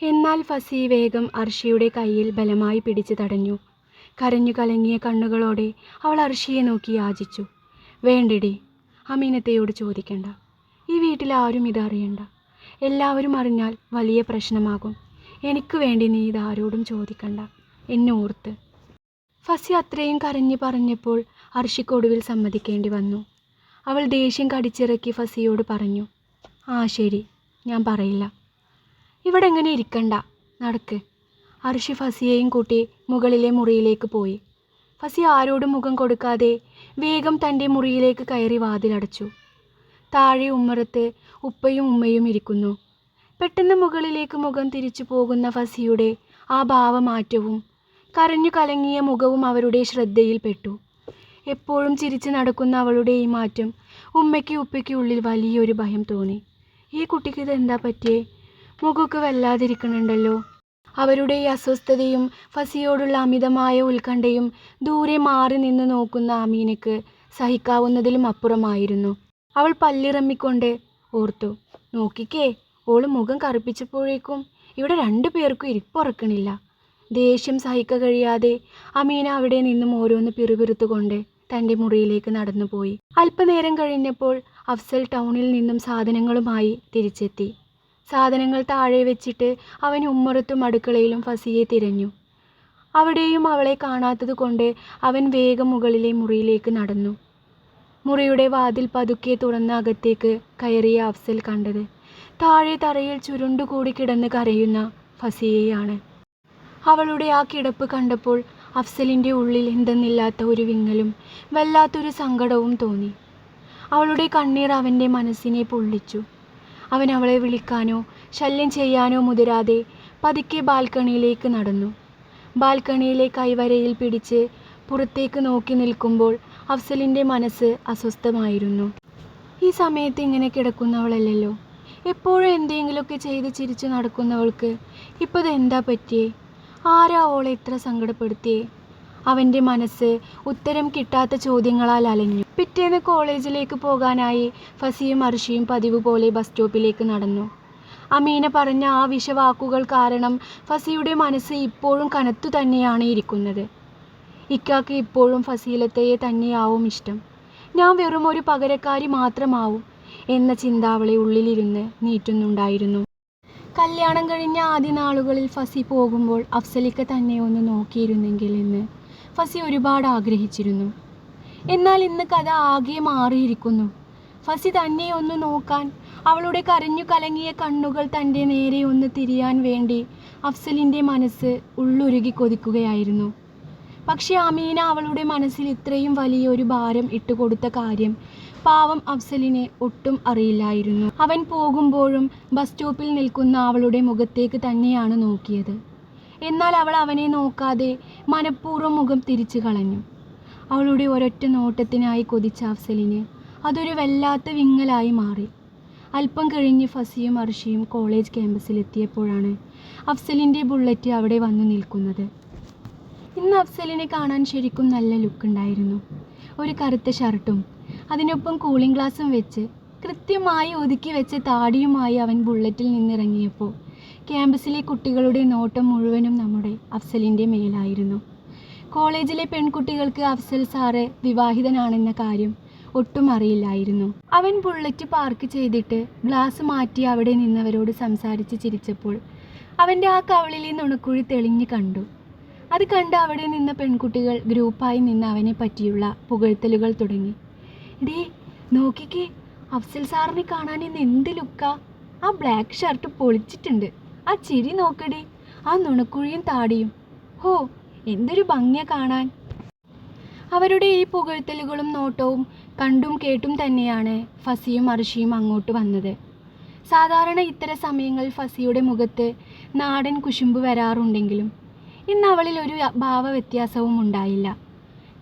എന്നാൽ ഫസി വേഗം അർഷിയുടെ കയ്യിൽ ബലമായി പിടിച്ചു തടഞ്ഞു. കരഞ്ഞു കലങ്ങിയ കണ്ണുകളോടെ അവൾ അർഷിയെ നോക്കി യാചിച്ചു. വേണ്ടിടി, അമീനത്തയോട് ചോദിക്കണ്ട. ഈ വീട്ടിൽ ആരും ഇതറിയണ്ട. എല്ലാവരും അറിഞ്ഞാൽ വലിയ പ്രശ്നമാകും. എനിക്ക് വേണ്ടി നീ ഇതാരോടും ചോദിക്കണ്ട, എന്നെ ഓർത്ത്. ഫസി അത്രയും കരഞ്ഞു പറഞ്ഞപ്പോൾ അർഷിക്കൊടുവിൽ സമ്മതിക്കേണ്ടി വന്നു. അവൾ ദേഷ്യം കടിച്ചിറക്കി ഫസിയോട് പറഞ്ഞു, ആ ശരി, ഞാൻ പറയില്ല. ഇവിടെ എങ്ങനെ ഇരിക്കണ്ട, നടക്ക്. അർഷി ഫസിയെയും കൂട്ടി മുകളിലെ മുറിയിലേക്ക് പോയി. ഫസി ആരോടും മുഖം കൊടുക്കാതെ വേഗം തൻ്റെ മുറിയിലേക്ക് കയറി വാതിലടച്ചു. താഴെ ഉമ്മറത്ത് ഉപ്പയും ഉമ്മയും ഇരിക്കുന്നു. പെട്ടെന്ന് മുകളിലേക്ക് മുഖം തിരിച്ചു പോകുന്ന ഫസിയുടെ ആ ഭാവമാറ്റവും കരഞ്ഞു കലങ്ങിയ മുഖവും അവരുടെ ശ്രദ്ധയിൽപ്പെട്ടു. എപ്പോഴും ചിരിച്ചു നടക്കുന്ന അവളുടെ ഈ മാറ്റം ഉമ്മയ്ക്ക് ഉപ്പയ്ക്ക് ഉള്ളിൽ വലിയൊരു ഭയം തോന്നി. ഈ കുട്ടിക്ക് ഇതെന്താ പറ്റിയേ? മുഖമൊക്കെ വല്ലാതിരിക്കണുണ്ടല്ലോ. അവരുടെ ഈ അസ്വസ്ഥതയും ഫസിയോടുള്ള അമിതമായ ഉത്കണ്ഠയും ദൂരെ മാറി നിന്ന് നോക്കുന്ന അമീനയ്ക്ക് സഹിക്കാവുന്നതിലും അപ്പുറമായിരുന്നു. അവൾ പല്ലിറമ്മിക്കൊണ്ട് ഓർത്തു, നോക്കിക്കേ, ഓള് മുഖം കറുപ്പിച്ചപ്പോഴേക്കും ഇവിടെ 2 പേർക്കും ഇരിപ്പുറക്കണില്ല. ദേഷ്യം സഹിക്ക കഴിയാതെ അമീന അവിടെ നിന്നും ഓരോന്ന് പിറുപിറുത്തുകൊണ്ട് തൻ്റെ മുറിയിലേക്ക് നടന്നുപോയി. അല്പനേരം കഴിഞ്ഞപ്പോൾ അഫ്സൽ ടൗണിൽ നിന്നും സാധനങ്ങളുമായി തിരിച്ചെത്തി. സാധനങ്ങൾ താഴെ വെച്ചിട്ട് അവൻ ഉമ്മറത്തും അടുക്കളയിലും ഫസിയെ തിരഞ്ഞു. അവിടെയും അവളെ കാണാത്തത് കൊണ്ട് അവൻ വേഗം മുകളിലെ മുറിയിലേക്ക് നടന്നു. മുറിയുടെ വാതിൽ പതുക്കെ തുറന്ന അകത്തേക്ക് കയറിയ അഫ്സൽ കണ്ടത് താഴെ തറയിൽ ചുരുണ്ടുകൂടി കിടന്ന് കരയുന്ന ഫസിയെയാണ്. അവളുടെ ആ കിടപ്പ് കണ്ടപ്പോൾ അഫ്സലിൻ്റെ ഉള്ളിൽ എന്തെന്നില്ലാത്ത ഒരു വിങ്ങലും വല്ലാത്തൊരു സങ്കടവും തോന്നി. അവളുടെ കണ്ണീർ അവൻ്റെ മനസ്സിനെ പൊള്ളിച്ചു. അവൻ അവളെ വിളിക്കാനോ ശല്യം ചെയ്യാനോ മുതിരാതെ പതുക്കെ ബാൽക്കണിയിലേക്ക് നടന്നു. ബാൽക്കണിയിലെ കൈവരയിൽ പിടിച്ച് പുറത്തേക്ക് നോക്കി നിൽക്കുമ്പോൾ അഫ്സലിൻ്റെ മനസ്സ് അസ്വസ്ഥമായിരുന്നു. ഈ സമയത്ത് ഇങ്ങനെ കിടക്കുന്നവളല്ലല്ലോ. എപ്പോഴും എന്തെങ്കിലുമൊക്കെ ചെയ്ത് ചിരിച്ചു നടക്കുന്നവൾക്ക് ഇപ്പോൾ ഇതെന്താ പറ്റിയേ? ആരാ ഓളെ ഇത്ര സങ്കടപ്പെടുത്തിയേ? അവൻ്റെ മനസ്സ് ഉത്തരം കിട്ടാത്ത ചോദ്യങ്ങളാൽ അലഞ്ഞു. പിറ്റേന്ന് കോളേജിലേക്ക് പോകാനായി ഫസിയും അർഷിയും പതിവ് പോലെ ബസ് സ്റ്റോപ്പിലേക്ക് നടന്നു. അമീന പറഞ്ഞ ആ വിഷവാക്കുകൾ കാരണം ഫസിയുടെ മനസ്സ് ഇപ്പോഴും കനത്തു തന്നെയാണ് ഇരിക്കുന്നത്. ഇക്കാക്ക് ഇപ്പോഴും ഫസീലത്തയെ തന്നെയാവും ഇഷ്ടം. ഞാൻ വെറും ഒരു പകരക്കാരി മാത്രമാവും എന്ന ചിന്ത അവളെ ഉള്ളിലിരുന്ന് നീറ്റുന്നുണ്ടായിരുന്നു. കല്യാണം കഴിഞ്ഞ ആദ്യ നാളുകളിൽ ഫസി പോകുമ്പോൾ അഫ്സലിക്ക തന്നെ ഒന്ന് നോക്കിയിരുന്നെങ്കിൽ എന്ന് ഫസി ഒരുപാട് ആഗ്രഹിച്ചിരുന്നു. എന്നാൽ ഇന്ന് കഥ ആകെ മാറിയിരിക്കുന്നു. ഫസി തന്നെ ഒന്ന് നോക്കാൻ, അവളുടെ കരഞ്ഞു കലങ്ങിയ കണ്ണുകൾ തൻ്റെ നേരെ ഒന്ന് തിരിയാൻ വേണ്ടി അഫ്സലിൻ്റെ മനസ്സ് ഉള്ളുരുകി കൊതിക്കുകയായിരുന്നു. പക്ഷേ അമീന അവളുടെ മനസ്സിൽ ഇത്രയും വലിയൊരു ഭാരം ഇട്ടുകൊടുത്ത കാര്യം പാവം അഫ്സലിനെ ഒട്ടും അറിയില്ലായിരുന്നു. അവൻ പോകുമ്പോഴും ബസ് സ്റ്റോപ്പിൽ നിൽക്കുന്ന അവളുടെ മുഖത്തേക്ക് തന്നെയാണ് നോക്കിയത്. എന്നാൽ അവൾ അവനെ നോക്കാതെ മനഃപൂർവ്വം മുഖം തിരിച്ചു കളഞ്ഞു. അവളുടെ ഒരൊറ്റ നോട്ടത്തിനായി കൊതിച്ച അഫ്സലിന് അതൊരു വല്ലാത്ത വിങ്ങലായി മാറി. അല്പം കഴിഞ്ഞ് ഫസിയും അർഷിയും കോളേജ് ക്യാമ്പസിലെത്തിയപ്പോഴാണ് അഫ്സലിൻ്റെ ബുള്ളറ്റ് അവിടെ വന്നു നിൽക്കുന്നത്. ഇന്ന് അഫ്സലിനെ കാണാൻ ശരിക്കും നല്ല ലുക്കുണ്ടായിരുന്നു. ഒരു കറുത്ത ഷർട്ടും അതിനൊപ്പം കൂളിംഗ് ഗ്ലാസും വെച്ച് കൃത്യമായി ഒതുക്കി വെച്ച താടിയുമായി അവൻ ബുള്ളറ്റിൽ നിന്നിറങ്ങിയപ്പോൾ ക്യാമ്പസിലെ കുട്ടികളുടെ നോട്ടം മുഴുവനും നമ്മുടെ അഫ്സലിൻ്റെ മേലായിരുന്നു. കോളേജിലെ പെൺകുട്ടികൾക്ക് അഫ്സൽ സാറ് വിവാഹിതനാണെന്ന കാര്യം ഒട്ടും അറിയില്ലായിരുന്നു. അവൻ ബുള്ളറ്റ് പാർക്ക് ചെയ്തിട്ട് ഗ്ലാസ് മാറ്റി അവിടെ നിന്നവരോട് സംസാരിച്ച് ചിരിച്ചപ്പോൾ അവൻ്റെ ആ കവിളിലെ നുണക്കുഴി തെളിഞ്ഞു കണ്ടു. അത് കണ്ട് അവിടെ നിന്ന പെൺകുട്ടികൾ ഗ്രൂപ്പായി നിന്ന് അവനെ പറ്റിയുള്ള പുകഴ്ത്തലുകൾ തുടങ്ങി. ഡേ നോക്കിക്കേ, അഫ്സൽ സാറിനെ കാണാൻ ഇന്ന് എന്ത് ലുക്കാ! ആ ബ്ലാക്ക് ഷർട്ട് പൊളിച്ചിട്ടുണ്ട്, ആ ചിരി നോക്കടേ, ആ നുണക്കുഴിയും താടിയും, ഹോ എന്തൊരു ഭംഗിയ കാണാൻ. അവരുടെ ഈ പുകഴ്ത്തലുകളും നോട്ടവും കണ്ടും കേട്ടും തന്നെയാണ് ഫസിയും അർഷിയും അങ്ങോട്ട് വന്നത്. സാധാരണ ഇത്തരം സമയങ്ങളിൽ ഫസിയുടെ മുഖത്ത് നാടൻ കുശുമ്പ് വരാറുണ്ടെങ്കിലും ഇന്ന് അവളിൽ ഒരു ഭാവവ്യത്യാസവും ഉണ്ടായില്ല.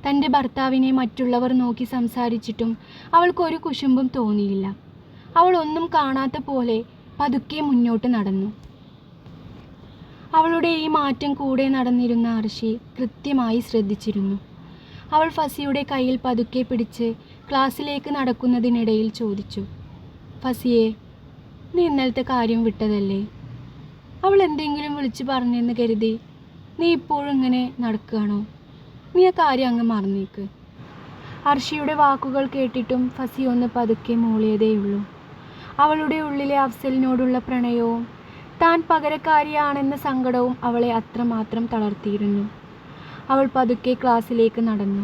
തൻ്റെ ഭർത്താവിനെ മറ്റുള്ളവർ നോക്കി സംസാരിച്ചിട്ടും അവൾക്കൊരു കുശുമ്പും തോന്നിയില്ല. അവൾ ഒന്നും കാണാത്ത പോലെ പതുക്കെ മുന്നോട്ട് നടന്നു. അവളുടെ ഈ മാറ്റം കൂടെ നടന്നിരുന്ന അർഷി കൃത്യമായി ശ്രദ്ധിച്ചിരുന്നു. അവൾ ഫസിയുടെ കയ്യിൽ പതുക്കെ പിടിച്ച് ക്ലാസ്സിലേക്ക് നടക്കുന്നതിനിടയിൽ ചോദിച്ചു, ഫസിയെ, നീ ഇന്നലത്തെ കാര്യം വിട്ടതല്ലേ? അവൾ എന്തെങ്കിലും വിളിച്ചു പറഞ്ഞെന്ന് കരുതി നീ ഇപ്പോഴും ഇങ്ങനെ നടക്കുകയാണോ? നീ ആ കാര്യം അങ്ങ് മറന്നേക്ക്. അർഷിയുടെ വാക്കുകൾ കേട്ടിട്ടും ഫസി ഒന്ന് പതുക്കെ മൂളിയതേയുള്ളൂ. അവളുടെ ഉള്ളിലെ അഫ്സലിനോടുള്ള പ്രണയവും താൻ പകരക്കാരിയാണെന്ന സങ്കടവും അവളെ അത്രമാത്രം തളർത്തിയിരുന്നു. അവൾ പതുക്കെ ക്ലാസ്സിലേക്ക് നടന്നു.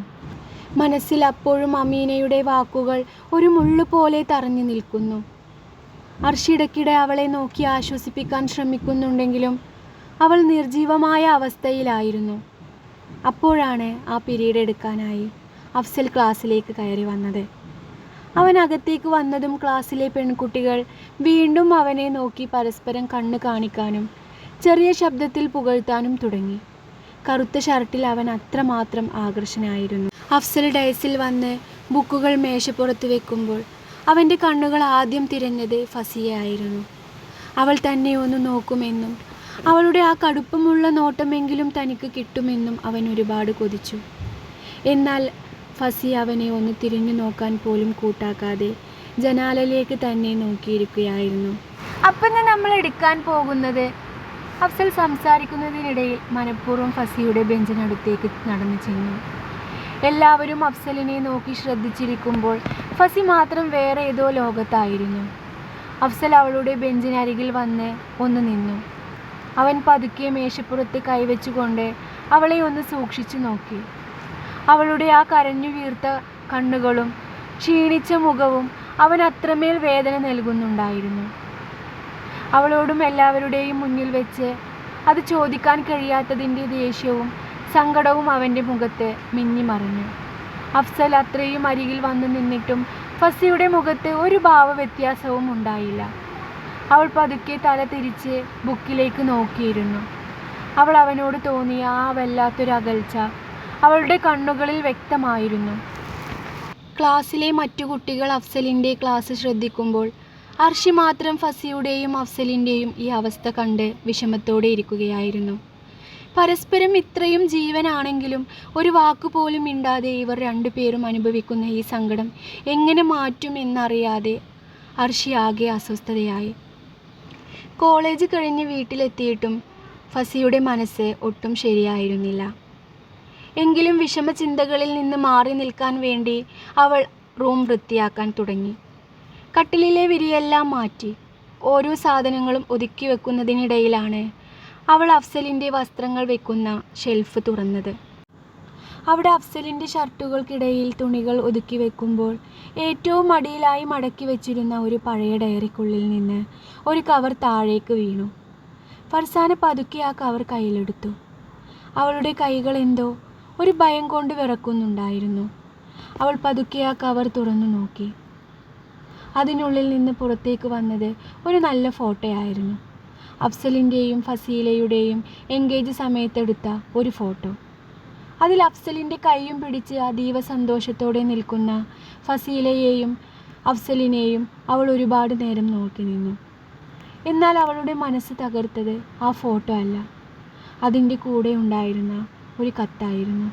മനസ്സിൽ അപ്പോഴും അമീനയുടെ വാക്കുകൾ ഒരു മുള്ളുപോലെ തറഞ്ഞു നിൽക്കുന്നു. അർഷി ഇടയ്ക്കിടെ അവളെ നോക്കി ആശ്വസിപ്പിക്കാൻ ശ്രമിക്കുന്നുണ്ടെങ്കിലും അവൾ നിർജീവമായ അവസ്ഥയിലായിരുന്നു. അപ്പോഴാണ് ആ പിരീഡ് എടുക്കാനായി അഫ്സൽ ക്ലാസ്സിലേക്ക് കയറി വന്നത്. അവൻ അകത്തേക്ക് വന്നതും ക്ലാസ്സിലെ പെൺകുട്ടികൾ വീണ്ടും അവനെ നോക്കി പരസ്പരം കണ്ണ് കാണിക്കാനും ചെറിയ ശബ്ദത്തിൽ പുകഴ്ത്താനും തുടങ്ങി. കറുത്ത ഷർട്ടിൽ അവൻ അത്രമാത്രം ആകർഷനായിരുന്നു. അഫ്സൽ ഡയസിൽ വന്ന് ബുക്കുകൾ മേശപ്പുറത്ത് വെക്കുമ്പോൾ അവൻ്റെ കണ്ണുകൾ ആദ്യം തിരഞ്ഞത് ഫസിയയായിരുന്നു. അവൾ തന്നെ ഒന്ന് നോക്കുമെന്നും അവളുടെ ആ കടുപ്പമുള്ള നോട്ടമെങ്കിലും തനിക്ക് കിട്ടുമെന്നും അവൻ ഒരുപാട് കൊതിച്ചു. എന്നാൽ ഫസി അവനെ ഒന്ന് തിരിഞ്ഞു നോക്കാൻ പോലും കൂട്ടാക്കാതെ ജനാലയിലേക്ക് തന്നെ നോക്കിയിരിക്കുകയായിരുന്നു. അപ്പം നമ്മൾ എടുക്കാൻ പോകുന്നത് അഫ്സൽ സംസാരിക്കുന്നതിനിടയിൽ മനഃപൂർവ്വം ഫസിയുടെ ബെഞ്ചിനടുത്തേക്ക് നടന്നു ചെന്നു. എല്ലാവരും അഫ്സലിനെ നോക്കി ശ്രദ്ധിച്ചിരിക്കുമ്പോൾ ഫസി മാത്രം വേറെ ഏതോ ലോകത്തായിരുന്നു. അഫ്സൽ അവളുടെ ബെഞ്ചിനരികിൽ വന്ന് ഒന്ന് നിന്നു. അവൻ പതുക്കെ മേശപ്പുറത്ത് കൈവച്ചുകൊണ്ട് അവളെ ഒന്ന് സൂക്ഷിച്ചു നോക്കി. അവളുടെ ആ കരഞ്ഞു വീർത്ത കണ്ണുകളും ക്ഷീണിച്ച മുഖവും അവൻ അത്രമേൽ വേദന നൽകുന്നുണ്ടായിരുന്നു. അവളോടും എല്ലാവരുടെയും മുന്നിൽ വെച്ച് അത് ചോദിക്കാൻ കഴിയാത്തതിൻ്റെ ദേഷ്യവും സങ്കടവും അവൻ്റെ മുഖത്ത് മിന്നിമറഞ്ഞു. അഫ്സൽ അത്രയും അരികിൽ വന്നു നിന്നിട്ടും ഫസിയുടെ മുഖത്ത് ഒരു ഭാവവ്യത്യാസവും ഉണ്ടായില്ല. അവൾ പതുക്കെ തല തിരിച്ച് ബുക്കിലേക്ക് നോക്കിയിരുന്നു. അവൾ അവനോട് തോന്നിയ ആ വല്ലാത്തൊരു അകൽച്ച അവളുടെ കണ്ണുകളിൽ വ്യക്തമായിരുന്നു. ക്ലാസ്സിലെ മറ്റു കുട്ടികൾ അഫ്സലിൻ്റെ ക്ലാസ് ശ്രദ്ധിക്കുമ്പോൾ അർഷി മാത്രം ഫസിയുടെയും അഫ്സലിൻ്റെയും ഈ അവസ്ഥ കണ്ട് വിഷമത്തോടെ ഇരിക്കുകയായിരുന്നു. പരസ്പരം ഇത്രയും ജീവനാണെങ്കിലും ഒരു വാക്കുപോലും മിണ്ടാതെ ഇവർ രണ്ടുപേരും അനുഭവിക്കുന്ന ഈ സങ്കടം എങ്ങനെ മാറ്റും എന്നറിയാതെ അർഷി ആകെ അസ്വസ്ഥതയായി. കോളേജ് കഴിഞ്ഞ് വീട്ടിലെത്തിയിട്ടും ഫസിയുടെ മനസ്സ് ഒട്ടും ശരിയായിരുന്നില്ല. എങ്കിലും വിഷമചിന്തകളിൽ നിന്ന് മാറി നിൽക്കാൻ വേണ്ടി അവൾ റൂം വൃത്തിയാക്കാൻ തുടങ്ങി. കട്ടിലിലെ വിരിയെല്ലാം മാറ്റി ഓരോ സാധനങ്ങളും ഒതുക്കി വെക്കുന്നതിനിടയിലാണ് അവൾ അഫ്സലിൻ്റെ വസ്ത്രങ്ങൾ വെക്കുന്ന ഷെൽഫ് തുറന്നത്. അവിടെ അഫ്സലിൻ്റെ ഷർട്ടുകൾക്കിടയിൽ തുണികൾ ഒതുക്കി വെക്കുമ്പോൾ ഏറ്റവും അടിയിലായി മടക്കി വെച്ചിരുന്ന ഒരു പഴയ ഡയറിക്കുള്ളിൽ നിന്ന് ഒരു കവർ താഴേക്ക് വീണു. ഫർസാന പതുക്കെ ആ കവർ കയ്യിലെടുത്തു. അവളുടെ കൈകൾ എന്തോ ഒരു ഭയം കൊണ്ട് വിറക്കുന്നുണ്ടായിരുന്നു. അവൾ പതുക്കെ ആ കവർ തുറന്നു നോക്കി. അതിനുള്ളിൽ നിന്ന് പുറത്തേക്ക് വന്നത് ഒരു നല്ല ഫോട്ടോയായിരുന്നു. അഫ്സലിൻ്റെയും ഫസീലയുടെയും എൻഗേജ് സമയത്തെടുത്ത ഒരു ഫോട്ടോ. അതിൽ അഫ്സലിൻ്റെ കൈയും പിടിച്ച് അതീവ സന്തോഷത്തോടെ നിൽക്കുന്ന ഫസീലയെയും അഫ്സലിനെയും അവൾ ഒരുപാട് നേരം നോക്കി നിന്നു. എന്നാൽ അവളുടെ മനസ്സ് തകർത്തത് ആ ഫോട്ടോ അല്ല, അതിൻ്റെ കൂടെ ഉണ്ടായിരുന്ന ഒരു കത്തായിരുന്നു.